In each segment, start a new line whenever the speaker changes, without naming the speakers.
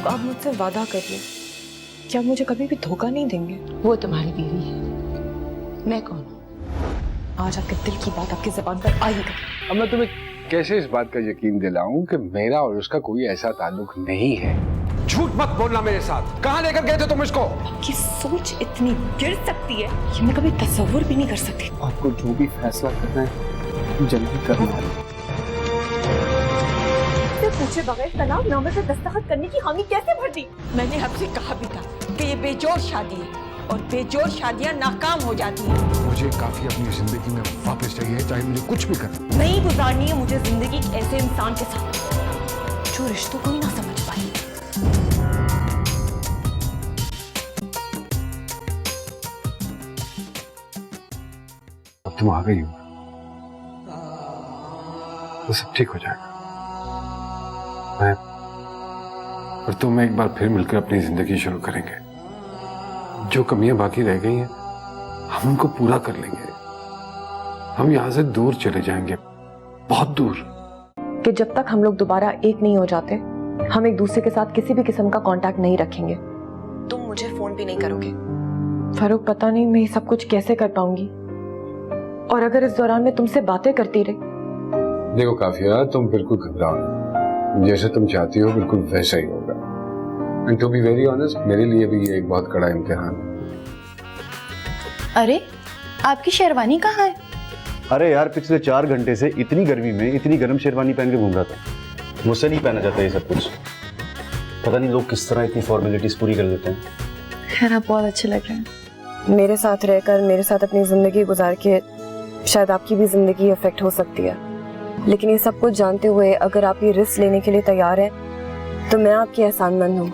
आप मुझसे वादा करिए कि आप मुझे कभी भी धोखा नहीं देंगे।
वो तुम्हारी बीवी है, मैं कौन हूँ?
आज आपके दिल की बात आपकी जुबान पर आई गई।
अब मैं तुम्हें कैसे इस बात का यकीन दिलाऊं कि मेरा और उसका कोई ऐसा ताल्लुक नहीं है। झूठ मत बोलना मेरे साथ। कहाँ लेकर गए थे तुम इसको?
आपकी सोच इतनी गिर सकती है कि मैं कभी तसव्वुर भी नहीं कर सकती।
आपको जो भी फैसला करना है जल्दी करना है।
पूछे बगैर तलाकनामे पे दस्तखत करने की हामी कैसे भर दी?
मैंने आपसे कहा भी था कि ये बेजोड़ शादी है और बेजोड़ शादियां नाकाम हो जाती हैं।
मुझे काफी अपनी जिंदगी में वापस चाहिए, चाहे मुझे कुछ भी करना।
नहीं गुजारनी है मुझे जिंदगी ऐसे इंसान के साथ जो रिश्तों को ही ना समझ पाए।
अब तुम आ गई हो तो सब ठीक हो जाएगा। मैं और तुम एक बार फिर मिलकर अपनी जिंदगी शुरू करेंगे। जो कमियां बाकी रह गई हैं हम उनको पूरा कर लेंगे। हम यहाँ से दूर चले जाएंगे, बहुत दूर।
कि जब तक हम लोग दोबारा एक नहीं हो जाते हम एक दूसरे के साथ किसी भी किस्म का कांटेक्ट नहीं रखेंगे। तुम मुझे फोन भी नहीं करोगे। फरूक, पता नहीं मैं ये सब कुछ कैसे कर पाऊंगी। और अगर इस दौरान मैं तुमसे बातें करती रही।
देखो काफिया, तुम बिल्कुल घबराओ नहीं। जैसे तुम चाहती हो बिल्कुल वैसा ही होगा। And to be very honest, मेरे लिए भी ये एक बहुत कड़ा इम्तिहान है।
अरे आपकी शेरवानी कहाँ है?
अरे यार, पिछले 4 घंटे से इतनी गर्मी में इतनी गर्म शेरवानी पहन के घूम रहा था। मुझसे नहीं पहना जाता ये सब कुछ। पता नहीं लोग किस तरह इतनी फॉर्मेलिटीज पूरी कर देते हैं।
खैर, आप बहुत अच्छे लग रहे हैं।
मेरे साथ रहकर मेरे साथ अपनी जिंदगी गुजार के शायद आपकी भी जिंदगी अफेक्ट हो सकती है, लेकिन ये सब कुछ जानते हुए अगर आप ये रिस्क लेने के लिए तैयार हैं तो मैं आपकी एहसानमंद हूँ।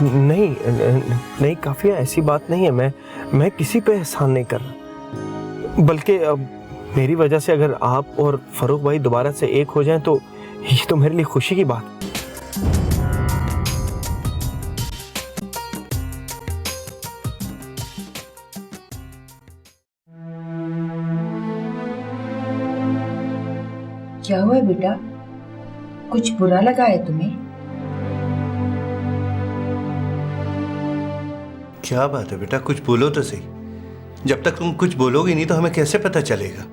नहीं काफिया, ऐसी बात नहीं है। मैं किसी पे एहसान नहीं कर रहा, बल्कि मेरी वजह से अगर आप और फरूक भाई दोबारा से एक हो जाएं तो ये तो मेरे लिए खुशी की बात है।
क्या हुआ बेटा? कुछ बुरा लगा है तुम्हें?
क्या बात है बेटा, कुछ बोलो तो सही। जब तक तुम कुछ बोलोगी नहीं तो हमें कैसे पता चलेगा?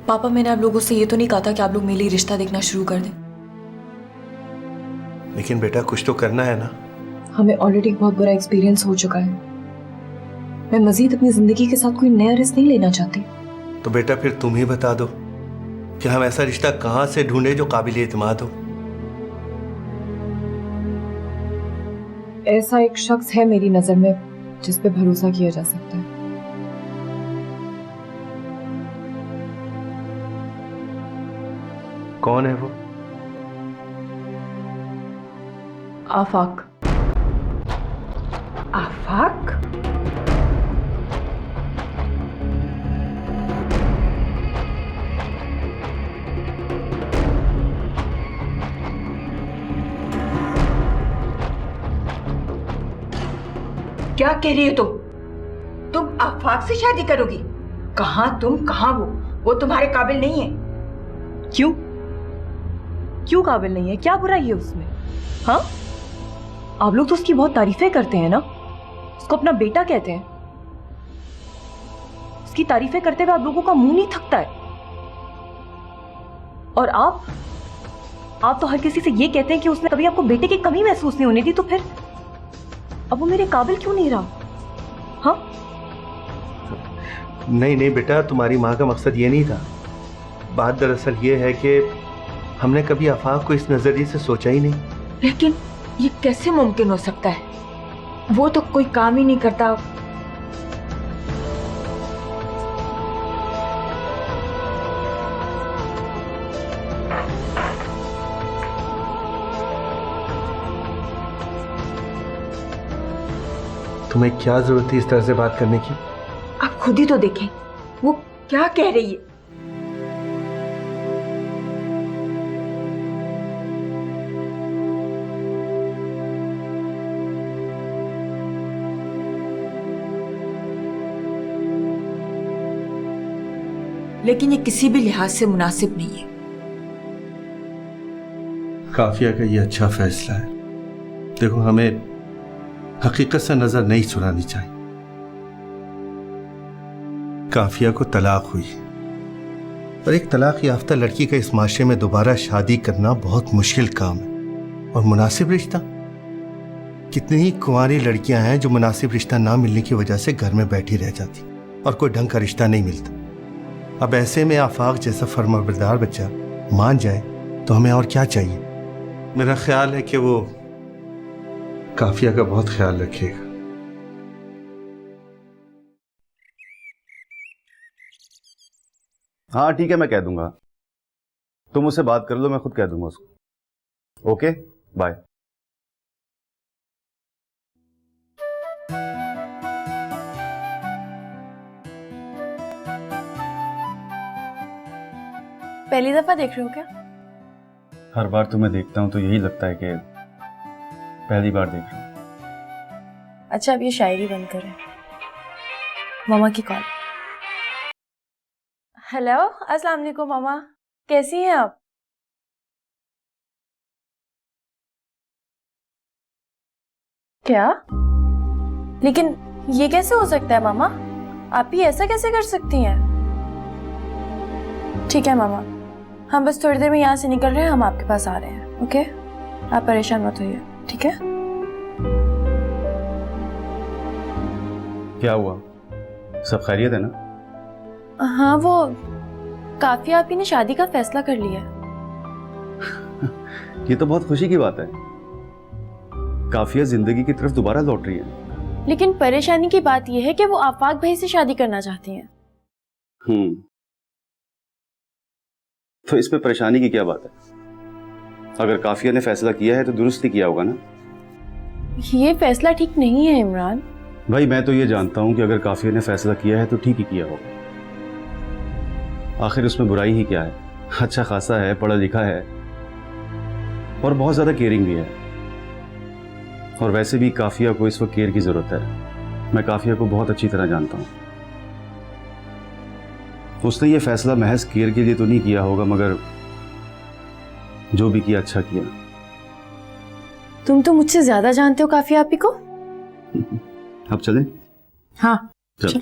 पापा, मैंने आप लोगों से ये तो नहीं कहा था कि आप लोग मेरे लिए रिश्ता देखना शुरू कर दें।
लेकिन बेटा कुछ तो करना है ना।
हमें ऑलरेडी एक बहुत बुरा एक्सपीरियंस हो चुका है। मैं मजीद अपनी जिंदगी के साथ कोई नया रिस्क नहीं लेना चाहती।
तो बेटा फिर तुम ही बता दो कि हम ऐसा रिश्ता कहाँ से ढूंढे जो काबिल एतमाद हो।
ऐसा एक शख्स है मेरी नजर में जिस पे भरोसा किया जा सकता है।
कौन है वो?
आफाक।
आफाक? क्या कह रही हो तुम आफाक से शादी करोगी? कहाँ तुम कहाँ वो तुम्हारे काबिल नहीं है।
क्यों काबिल नहीं है? क्या बुराई है उसमें? हाँ, आप लोग तो उसकी बहुत तारीफें करते हैं ना, उसको अपना बेटा कहते हैं। उसकी तारीफें करते हुए आप लोगों का मुंह नहीं थकता है। और आप तो हर किसी से ये कहते हैं कि उसने कभी आपको बेटे की कमी महसूस नहीं होने दी, तो फिर अब वो मेरे काबिल क्यों नहीं रहा? हाँ?
नहीं बेटा, तुम्हारी माँ का मकसद ये नहीं था। बात दरअसल ये है कि हमने कभी आफाक को इस नजरिए से सोचा ही नहीं।
लेकिन ये कैसे मुमकिन हो सकता है? वो तो कोई काम ही नहीं करता।
तुम्हें क्या जरूरत थी इस तरह से बात करने की?
आप खुद ही तो देखें वो क्या कह रही है। लेकिन ये किसी भी लिहाज से मुनासिब नहीं है।
काफिया का ये अच्छा फैसला है देखो, हमें हकीकत से नजर नहीं चुरानी चाहिए। काफिया को तलाक हुई और एक तलाक याफ्ता लड़की का इस माशरे में दोबारा शादी करना बहुत मुश्किल काम है। और मुनासिब रिश्ता, कितनी ही कुंवारी लड़कियां हैं जो मुनासिब रिश्ता ना मिलने की वजह से घर में बैठी रह जाती और कोई ढंग का रिश्ता नहीं मिलता। अब ऐसे में आफाक जैसा फर्माबरदार बच्चा मान जाए तो हमें और क्या चाहिए। मेरा ख्याल है कि वो काफिया का बहुत ख्याल रखेगा।
हाँ ठीक है, मैं कह दूंगा। तुम उससे बात कर लो, मैं खुद कह दूंगा उसको। Okay, bye.
पहली दफा देख रहे हो क्या?
हर बार तुम्हें देखता हूं तो यही लगता है कि पहली बार देख रहा हूं।
अच्छा, अब ये शायरी बंद करें। मामा की कॉल। हेलो, अस्सलाम वालेकुम मामा, कैसी हैं आप? क्या? लेकिन ये कैसे हो सकता है मामा? आप ही ऐसा कैसे कर सकती हैं? ठीक है मामा, हम बस थोड़ी देर में यहाँ से निकल रहे हैं, हम आपके पास आ रहे हैं। ओके, आप परेशान मत होइए, ठीक है?
क्या हुआ, सब खैरियत है ना?
हाँ, वो काफिया आप ही ने शादी का फैसला कर लिया।
ये तो बहुत खुशी की बात है। काफिया जिंदगी की तरफ दोबारा लौट रही है।
लेकिन परेशानी की बात यह है कि वो आफाक भाई से शादी करना चाहती हैं।
तो इसमें परेशानी की क्या बात है? अगर काफिया ने फैसला किया है तो दुरुस्त ही किया होगा ना?
ये फैसला ठीक नहीं है इमरान।
भाई, मैं तो ये जानता हूं कि अगर काफिया ने फैसला किया है तो ठीक ही किया होगा। आखिर उसमें बुराई ही क्या है? अच्छा खासा है, पढ़ा लिखा है और बहुत ज्यादा केयरिंग भी है। और वैसे भी काफिया को इस वक्त केयर की जरूरत है। मैं काफिया को बहुत अच्छी तरह जानता हूं। उसने ये फैसला महज केयर के लिए तो नहीं किया होगा, मगर जो भी किया अच्छा किया।
तुम तो मुझसे ज्यादा जानते हो काफिया आपी को।
अब चलें?
हाँ
चल।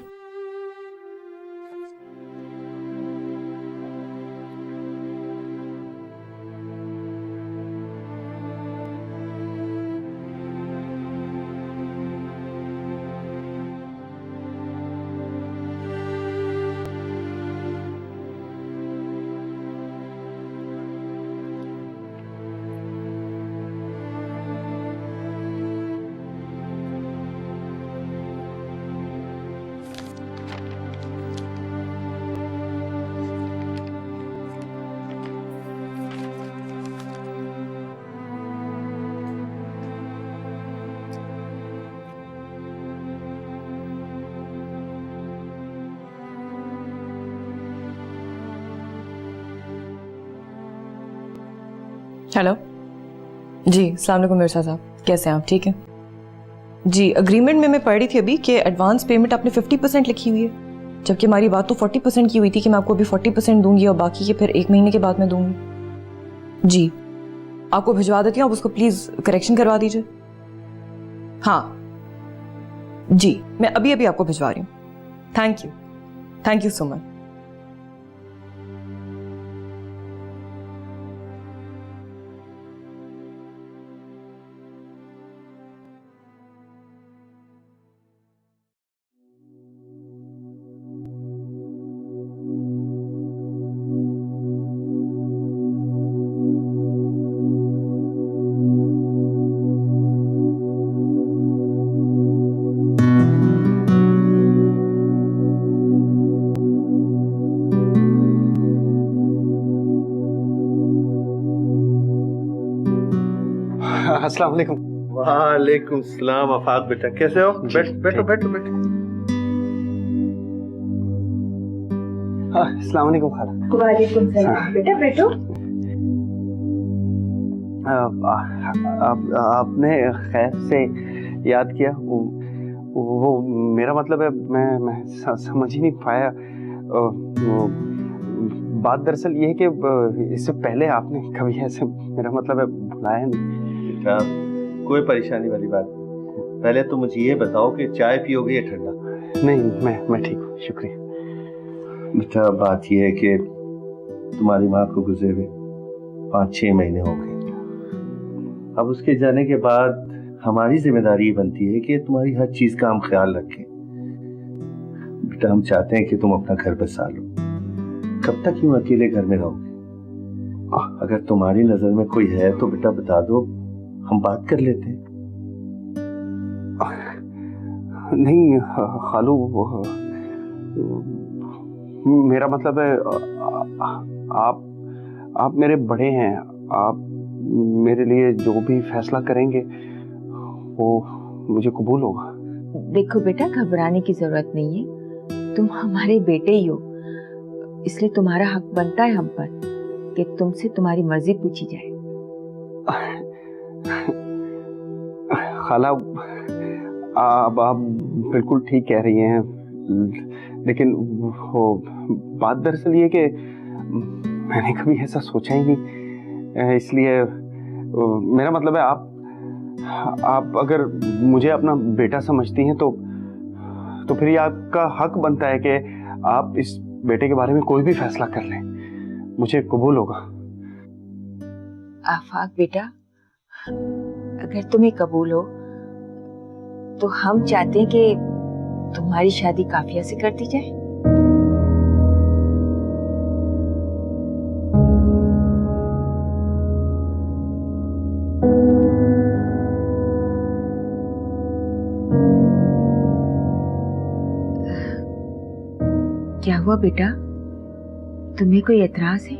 हेलो जी, अस्सलाम वालेकुम मिर्जा साहब, कैसे हैं आप? ठीक हैं जी। अग्रीमेंट में मैं पढ़ रही थी अभी कि एडवांस पेमेंट आपने 50% लिखी हुई है, जबकि हमारी बात तो 40% की हुई थी कि मैं आपको अभी 40% दूंगी और बाकी के फिर 1 महीने के बाद मैं दूंगी। जी, आपको भिजवा देती हूँ, आप उसको प्लीज करेक्शन करवा दीजिए। हाँ जी, मैं अभी अभी आपको भिजवा रही हूँ। Thank you so much.
अस्सलाम वालेकुम।
वालेकुम सलाम। आफाक बेटा, कैसे हो? बैठो बैठो बैठो।
अस्सलाम वालेकुम खाला।
वालेकुम सलाम। बेटा बैठो।
आपने खैर से याद किया। वो मेरा मतलब है, मैं समझ ही नहीं पाया। वो बात दरअसल ये है कि इससे पहले आपने कभी ऐसे, मेरा मतलब है, बुलाया नहीं।
कोई परेशानी वाली बात नहीं। पहले तो मुझे ये बताओ कि चाय पियोगे या ठंडा?
नहीं, मैं ठीक हूँ, शुक्रिया।
बेटा, बात यह है कि तुम्हारी माँ को गुजरे हुए 5-6 महीने हो गए। अब उसके जाने के बाद हमारी जिम्मेदारी बनती है कि तुम्हारी हर चीज का हम ख्याल रखें। बेटा, हम चाहते हैं कि तुम अपना घर बसा लो। कब तक यूं अकेले घर में रहोगे? अगर तुम्हारी नजर में कोई है तो बेटा बता दो, हम बात कर लेते हैं।
नहीं खालू, मेरा मतलब है आप मेरे बड़े हैं। आप मेरे लिए जो भी फैसला करेंगे वो मुझे कबूल होगा।
देखो बेटा, घबराने की जरूरत नहीं है। तुम हमारे बेटे ही हो, इसलिए तुम्हारा हक बनता है हम पर कि तुमसे तुम्हारी मर्जी पूछी जाए।
खाला, आप बिल्कुल ठीक कह रही हैं, लेकिन वो बात दरअसल ये कि मैंने कभी ऐसा सोचा ही नहीं। इसलिए मेरा मतलब है आप अगर मुझे अपना बेटा समझती हैं तो फिर ये आपका हक बनता है कि आप इस बेटे के बारे में कोई भी फैसला कर लें, मुझे कबूल होगा।
आफाक बेटा, अगर तुम्हें कबूल हो तो हम चाहते हैं कि तुम्हारी शादी काफिया से कर दी जाए। क्या हुआ बेटा, तुम्हें कोई एतराज है?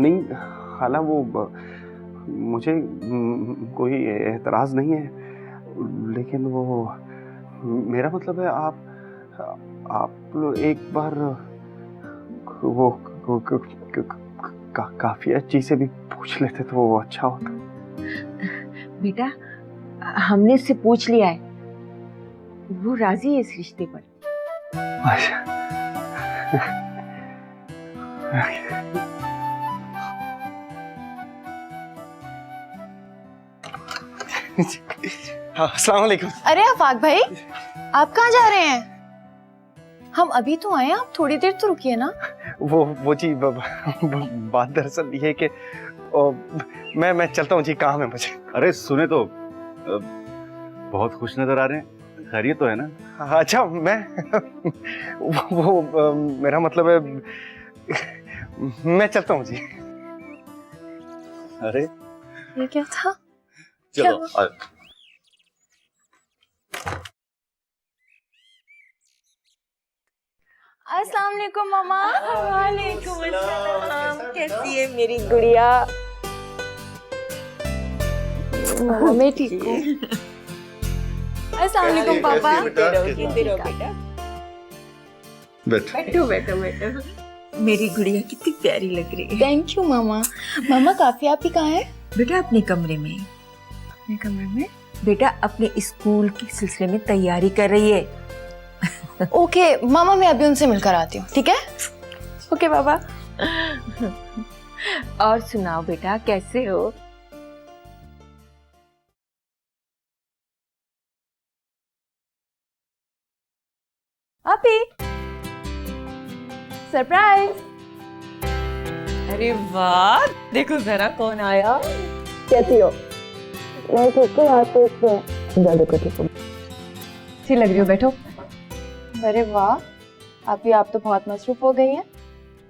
नहीं खाला, वो मुझे कोई एतराज नहीं है, लेकिन वो मेरा मतलब है आप लोग एक बार वो काफिया जी से भी पूछ लेते तो वो अच्छा होता।
बेटा, हमने उससे पूछ लिया है, वो राजी है इस रिश्ते पर।
अस्सलाम वालेकुम।
अरे आफाक भाई, आप कहाँ जा रहे हैं? हम अभी तो आए हैं, आप थोड़ी देर तो रुकिए ना।
वो जी बात दरअसल ये है कि मैं चलता हूँ जी, काम है मुझे।
अरे सुने तो, बहुत खुश नजर आ रहे हैं, खैरियत तो है ना?
अच्छा, मैं वो मेरा मतलब है मैं चलता हूँ जी।
अरे
ये क्या था?
चलो।
अस्सलाम वालेकुम मामा।
वालेकुम अस्सलाम, कैसी है मेरी गुड़िया?
मैं ठीक हूँ। अस्सलाम वालेकुम पापा।
बेटा, बैठो बैठो बैठो। मेरी गुड़िया कितनी प्यारी लग रही है।
थैंक यू मामा। मामा काफिया आप ही कहाँ है?
बेटा अपने कमरे में।
अपने कमरे में?
बेटा अपने स्कूल के सिलसिले में तैयारी कर रही है।
ओके मामा, मैं अभी उनसे मिलकर आती हूँ, ठीक है? ओके बाबा।
और सुनाओ बेटा, कैसे हो?
आपी सरप्राइज।
अरे वाह, देखो जरा कौन आया।
कैसी हो? मैं ठीक हूँ, आप कैसे हैं?
अच्छी लग रही हो, बैठो।
अरे वाह, आप तो बहुत मसरूफ हो गई हैं।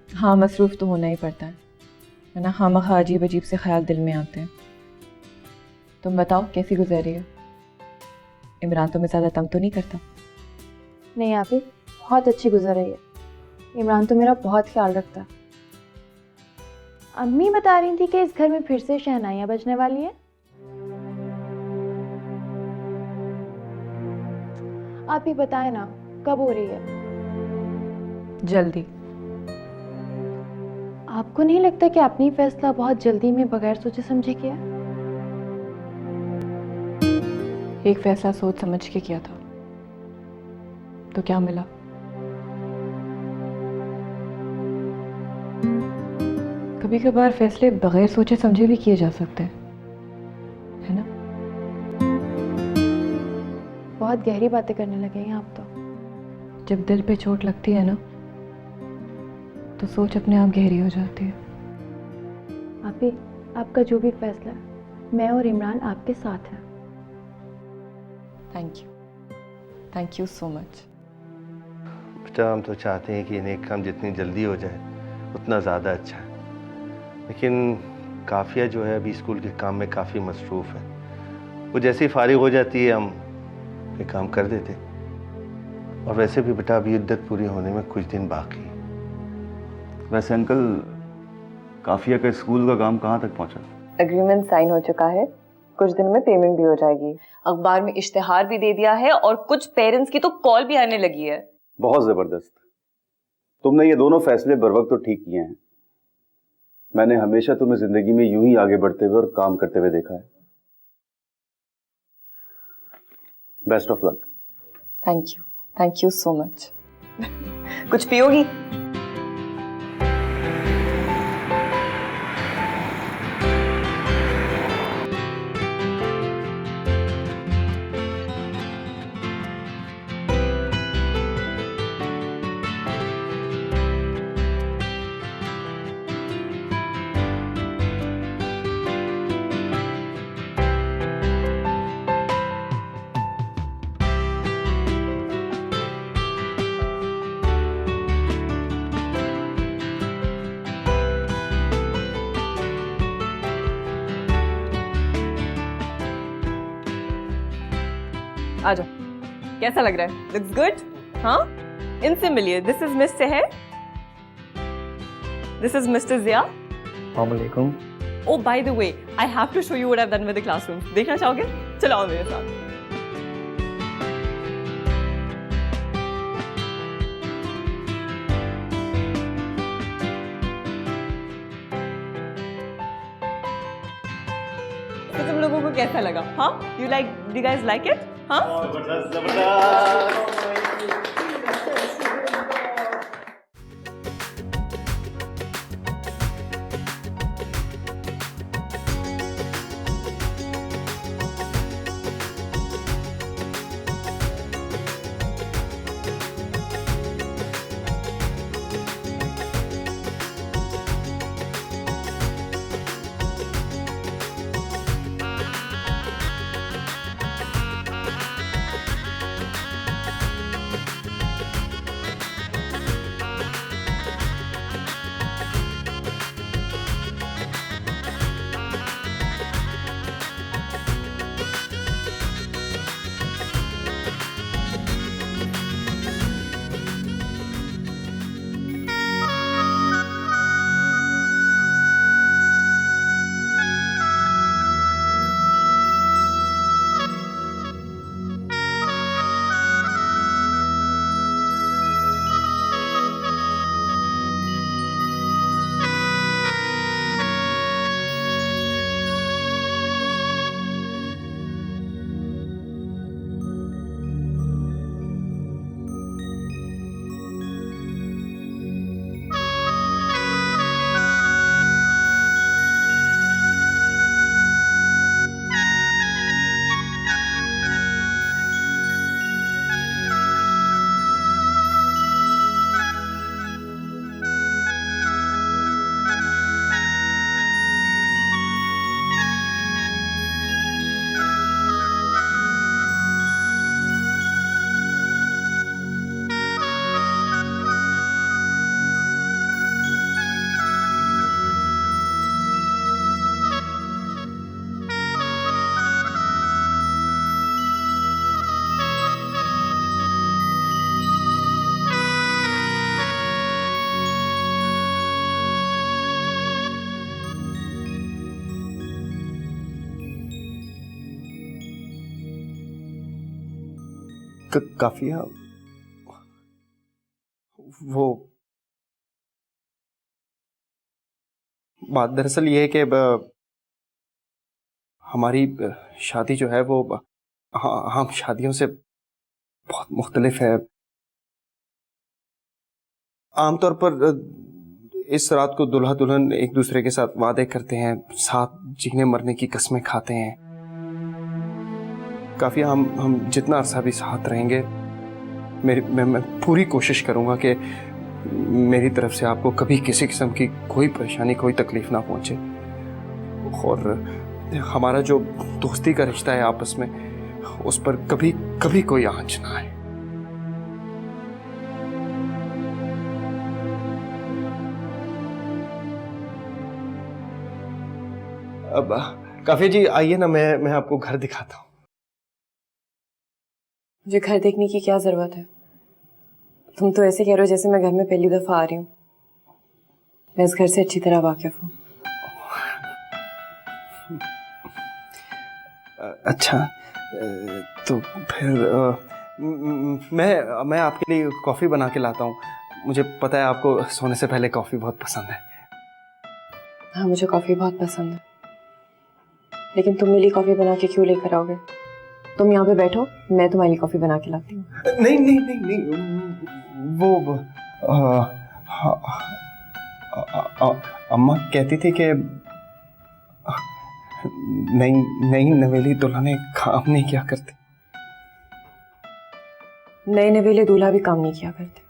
हाँ, मसरूफ तो होना ही पड़ता है ना, खामखा अजीब अजीब से ख्याल दिल में आते हैं। तुम बताओ कैसी गुजर रही है? इमरान तुम्हें ज़्यादा तंग तो नहीं करता?
नहीं आप ही बहुत अच्छी गुजर रही है। इमरान तो मेरा बहुत ख्याल रखता है। अम्मी बता रही थी कि इस घर में फिर से शहनाइयाँ बजने वाली है। आप ही बताएं ना, कब हो रही है?
जल्दी।
आपको नहीं लगता कि आपने फैसला बहुत जल्दी में बगैर सोचे समझे किया?
एक फैसला सोच समझ के किया था, तो क्या मिला? कभी कभार फैसले बगैर सोचे समझे भी किए जा सकते हैं, है ना?
बहुत गहरी बातें करने लगे हैं आप तो।
जब दिल पे चोट लगती है ना, तो सोच अपने आप गहरी हो जाती है।
आपी, आपका जो भी फैसला है, मैं और इमरान आपके साथ हैं।
Thank you so much.
बेटा हम तो चाहते हैं कि ये नेक काम जितनी जल्दी हो जाए उतना ज़्यादा अच्छा है, लेकिन काफिया जो है अभी स्कूल के काम में काफ़ी मसरूफ़ है। वो जैसे ही फारिग हो जाती है हम ये काम कर देते। और वैसे भी बेटा अभी इद्दत पूरी होने में कुछ दिन बाकी है।
वैसे अंकल, काफिया का स्कूल का काम कहाँ तक पहुँचा?
एग्रीमेंट साइन हो चुका है, कुछ दिन में पेमेंट भी हो जाएगी, अखबार में इश्तिहार भी दे दिया है और कुछ पेरेंट्स की तो कॉल भी आने लगी है।
बहुत जबरदस्त। तुमने ये दोनों फैसले बर वक्त तो ठीक किए हैं। मैंने हमेशा तुम्हें जिंदगी में यूं ही आगे बढ़ते हुए और काम करते हुए देखा है। Best of luck.
Thank you so much. कुछ पियोगी? आ जाओ, कैसा लग रहा है? Looks good? हाँ, इनसे मिलिए। This is miss Sehar, this is mister Zia.
वालेकुम।
Oh by the way, I have to show you what I have done with the classroom. देखना चाहोगे? चलो आओ मेरे साथ। तो तुम लोगों को कैसा लगा? हाँ, यू गाइस लाइक इट? हाँ,
जबरदस्त जबरदस्त।
काफिया, वो बात दरअसल ये है कि हमारी शादी जो है वो हम शादियों से बहुत मुख्तलिफ है। आमतौर पर इस रात को दुल्हा दुल्हन एक दूसरे के साथ वादे करते हैं, साथ जीने मरने की कस्में खाते हैं। काफिया, हम जितना अरसा भी साथ रहेंगे, मैं पूरी कोशिश करूंगा कि मेरी तरफ से आपको कभी किसी किस्म की कोई परेशानी, कोई तकलीफ ना पहुंचे, और हमारा जो दोस्ती का रिश्ता है आपस में, उस पर कभी कभी कोई आंच ना आए। अब काफिया जी आइए ना, मैं आपको घर दिखाता हूँ।
मुझे घर देखने की क्या जरूरत है? तुम तो ऐसे कह रहे हो जैसे मैं घर में पहली दफा आ रही हूँ। मैं इस घर से अच्छी तरह वाकिफ हूँ।
अच्छा, तो फिर मैं आपके लिए कॉफ़ी बना के लाता हूँ। मुझे पता है आपको सोने से पहले कॉफ़ी बहुत पसंद है।
हाँ, मुझे कॉफ़ी बहुत पसंद है, लेकिन तुम मेरे लिए कॉफ़ी बना के क्यों लेकर आओगे? तुम यहाँ पे बैठो, मैं तुम्हारे लिए कॉफ़ी बना के लाती हूँ।
नहीं नहीं नहीं नहीं, वो अम्मा कहती थी कि नई नवेली दुल्हने काम नहीं किया करती।
नए नवेले दूल्हा भी काम नहीं किया करते।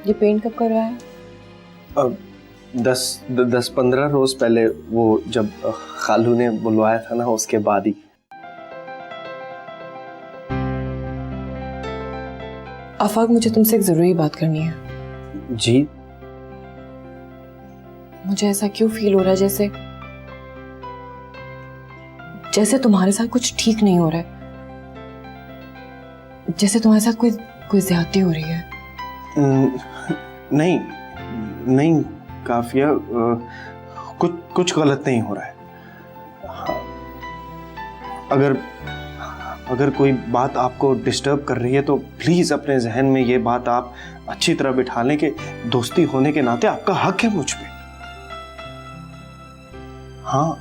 ये पेंट कब करवाया?
अब 10-15 रोज पहले, वो जब खालू ने बुलवाया था ना, उसके बाद ही।
आफाक, मुझे तुमसे एक जरूरी बात करनी है।
जी?
मुझे ऐसा क्यों फील हो रहा है जैसे तुम्हारे साथ कुछ ठीक नहीं हो रहा है, जैसे तुम्हारे साथ कोई ज्यादती हो रही है।
नहीं नहीं काफिया, कुछ गलत नहीं हो रहा है। अगर कोई बात आपको डिस्टर्ब कर रही है तो प्लीज अपने जहन में ये बात आप अच्छी तरह बिठा लें कि दोस्ती होने के नाते आपका हक है मुझ पे। हाँ,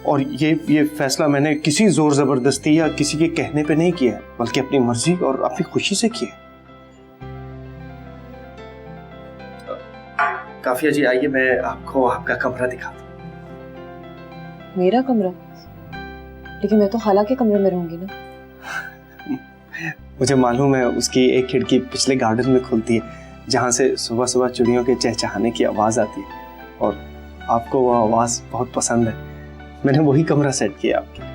और ये फैसला मैंने किसी जोर जबरदस्ती या किसी के कहने पे नहीं किया है, बल्कि अपनी मर्जी और अपनी खुशी से किया है। काफिया जी आइए, मैं आपको आपका कमरा दिखाता हूँ।
मेरा कमरा? लेकिन मैं तो खाला के कमरे में रहूंगी ना।
मुझे मालूम है, उसकी एक खिड़की पिछले गार्डन में खुलती है, जहाँ से सुबह सुबह चिड़ियों के चहचहाने की आवाज़ आती है, और आपको वो आवाज़ बहुत पसंद है। मैंने वही कमरा सेट किया आपके।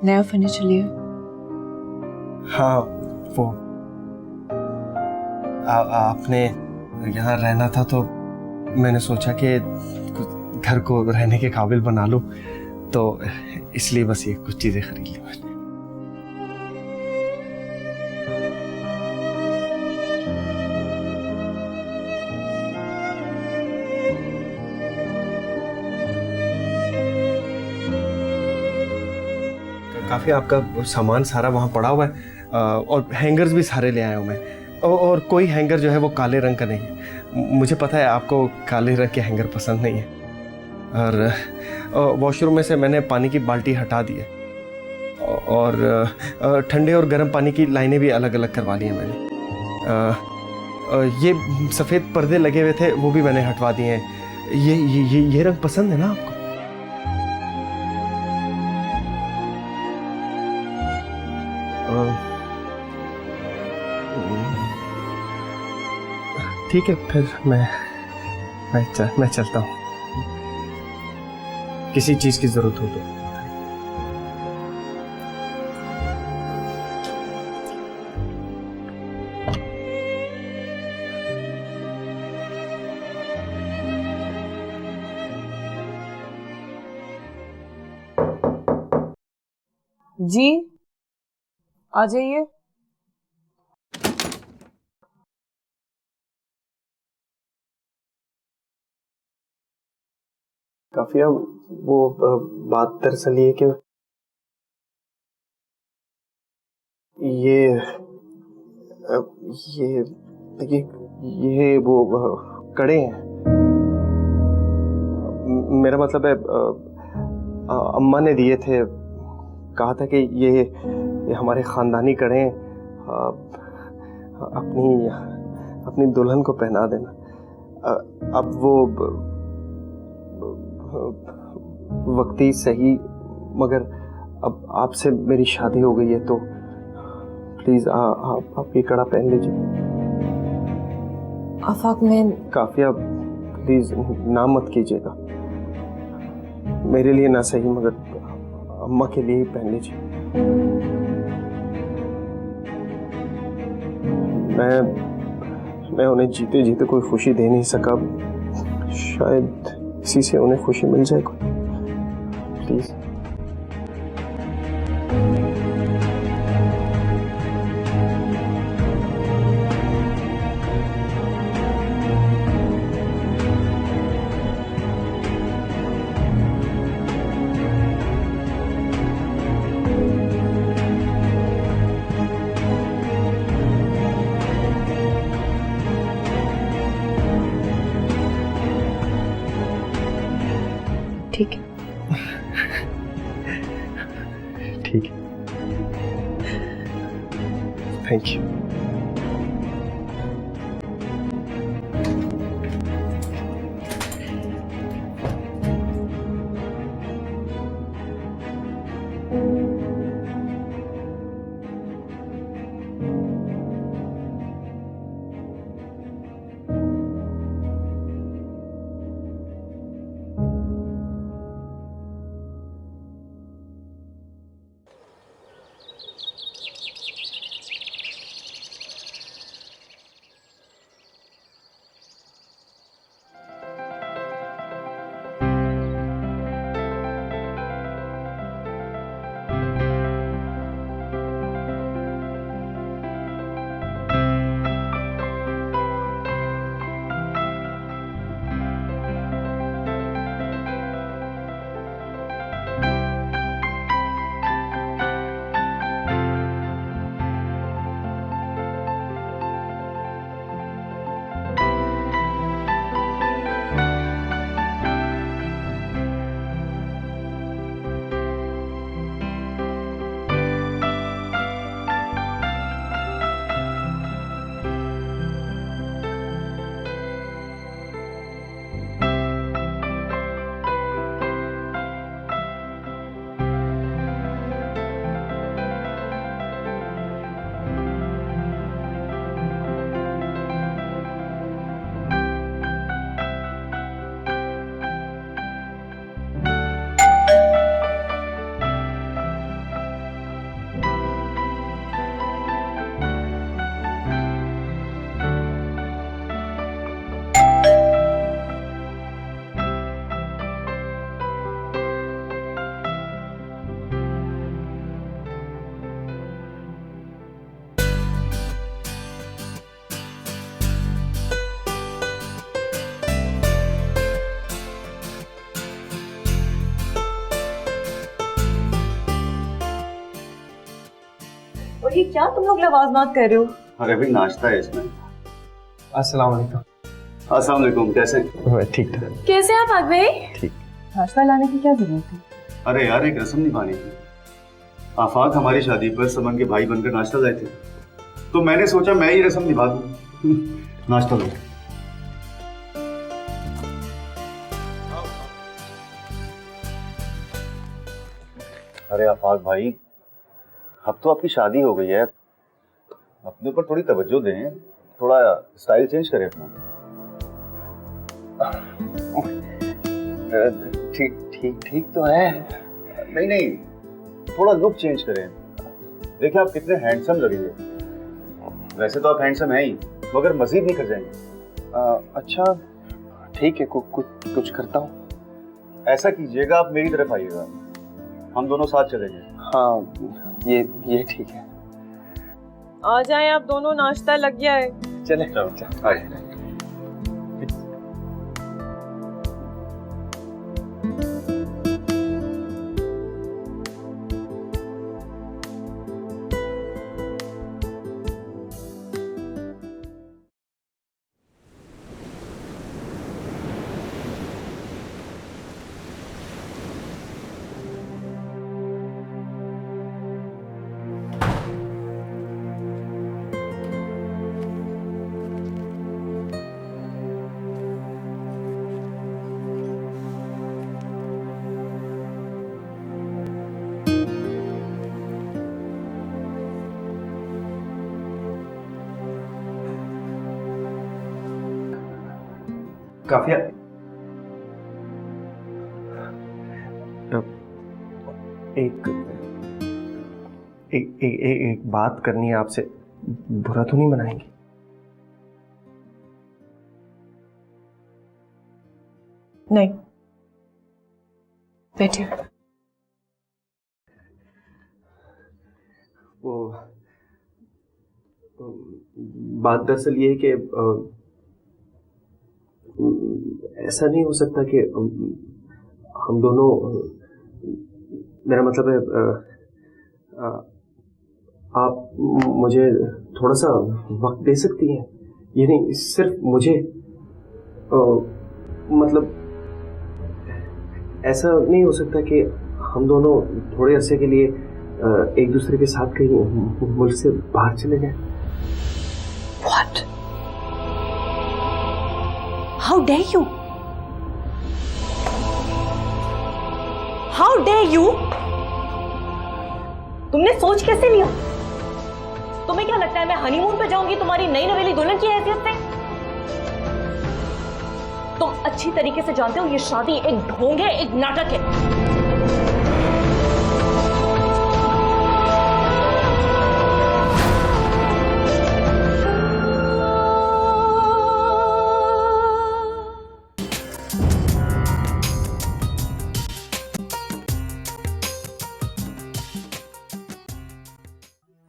नया फर्नीचर लिया?
हाँ, वो आपने यहाँ रहना था तो मैंने सोचा कि घर को रहने के काबिल बना लूं, तो इसलिए बस ये कुछ चीजें खरीद ली मैंने। काफी आपका सामान सारा वहाँ पड़ा हुआ है, और हैंगर्स भी सारे ले आया हूँ मैं, और कोई हैंगर जो है वो काले रंग का नहीं है। मुझे पता है आपको काले रंग के हैंगर पसंद नहीं है, और वॉशरूम में से मैंने पानी की बाल्टी हटा दी है, और ठंडे और गर्म पानी की लाइनें भी अलग अलग करवा ली हैं मैंने। ये सफ़ेद पर्दे लगे हुए थे वो भी मैंने हटवा दिए हैं। ये रंग पसंद है ना आपको? ठीक है, फिर मैं चलता हूँ। किसी चीज़ की ज़रूरत हो तो।
जी आ जाइए।
काफिया, वो बात दरअसल ये कि ये वो कड़े हैं। मेरा मतलब है अम्मा ने दिए थे, कहा था कि ये हमारे खानदानी कड़े हैं, अपनी दुल्हन को पहना देना। अब वो वक्ती सही, मगर अब आपसे मेरी शादी हो गई है तो प्लीज आप ये कड़ा पहन लीजिए।
आफाक, मैं
काफिया प्लीज ना मत कीजिएगा, मेरे लिए ना सही मगर अम्मा के लिए ही पहन लीजिए। मैं उन्हें जीते जीते कोई खुशी दे नहीं सका, शायद इसी से उन्हें खुशी मिल जाए कोई। प्लीज।
ठीक है।
ठीक है, थैंक यू।
और ये क्या तुम लोग लवाज़मात कर रहे हो?
अरे भाई नाश्ता है इसमें।
अस्सलाम वालेकुम।
अस्सलाम वालेकुम, कैसे हैं?
मैं ठीक ठाक।
कैसे आप आग भाई?
ठीक।
नाश्ता लाने की क्या जरूरत है?
अरे यार एक रस्म निभानी थी। आफाक हमारी शादी पर समन के भाई बनकर नाश्ता लाए थे, तो मैंने सोचा मैं ये रस्म निभा दूं। नाश्ता लो। अरे आफाक भाई, अब तो आपकी शादी हो गई है, अपने ऊपर थोड़ी तवज्जो दें, थोड़ा स्टाइल चेंज करें अपना। ठीक तो है। नहीं नहीं, थोड़ा लुक चेंज करें। देखिए आप कितने हैंडसम लगेंगे। वैसे तो आप हैंडसम हैं ही, मगर मजीद नहीं कर जाएंगे।
अच्छा ठीक है, कुछ करता हूँ।
ऐसा कीजिएगा, आप मेरी तरफ आइएगा, हम दोनों साथ चलेंगे।
हाँ ये ठीक है।
आ जाए आप दोनों, नाश्ता लग गया है।
चले
आइए।
काफिया, एक बात करनी है आपसे, बुरा तो नहीं मनाएंगे?
नहीं, बैठिए।
वो बात दरअसल ये है कि ऐसा नहीं हो सकता कि हम दोनों, मेरा मतलब है आप मुझे थोड़ा सा वक्त दे सकती हैं? ये नहीं, सिर्फ मुझे, मतलब ऐसा नहीं हो सकता कि हम दोनों थोड़े अरसे के लिए एक दूसरे के साथ कहीं मुल्क से बाहर चले जाएं?
What? How dare you? How dare you? तुमने सोच कैसे लिया? तुम्हें क्या लगता है मैं हनीमून पे जाऊंगी तुम्हारी नई नवेली दुल्हन की हैसियत से? तुम अच्छी तरीके से जानते हो ये शादी एक ढोंग है, एक नाटक है।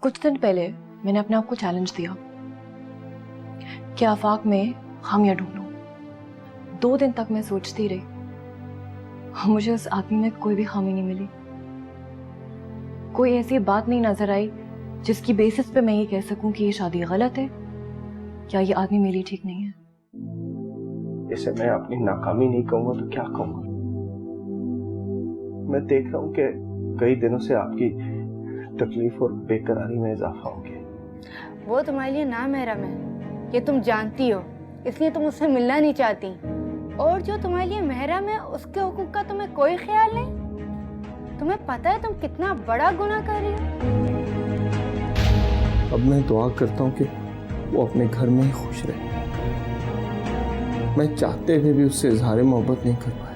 कुछ दिन पहले मैंने अपने आप को चैलेंज दिया कि आफाक में खामियां ढूंढूं। 2 दिन तक मैं सोचती रही, मुझे उस आदमी में कोई भी खामी नहीं मिली। कोई ऐसी बात नहीं नजर आई जिसकी बेसिस पे मैं ये कह सकूं कि ये शादी गलत है या ये आदमी मेरे लिए ठीक नहीं है।
इसे मैं अपनी नाकामी नहीं कहूंगा तो क्या कहूंगा? मैं देख रहा हूं कि कई दिनों से आपकी तकलीफ और बेकरारी में इजाफा हो गया।
वो तुम्हारे लिए नामहरम है, ये तुम जानती हो, इसलिए तुम उससे मिलना नहीं चाहती। और जो तुम्हारे लिए महरम है उसके हुकूक का तुम्हें कोई ख्याल नहीं। तुम्हें पता है तुम कितना बड़ा गुनाह कर रही हो।
अब मैं दुआ करता हूँ कि वो अपने घर में ही खुश रहे। मैं चाहते हुए भी उससे इजहार मोहब्बत नहीं कर पाया।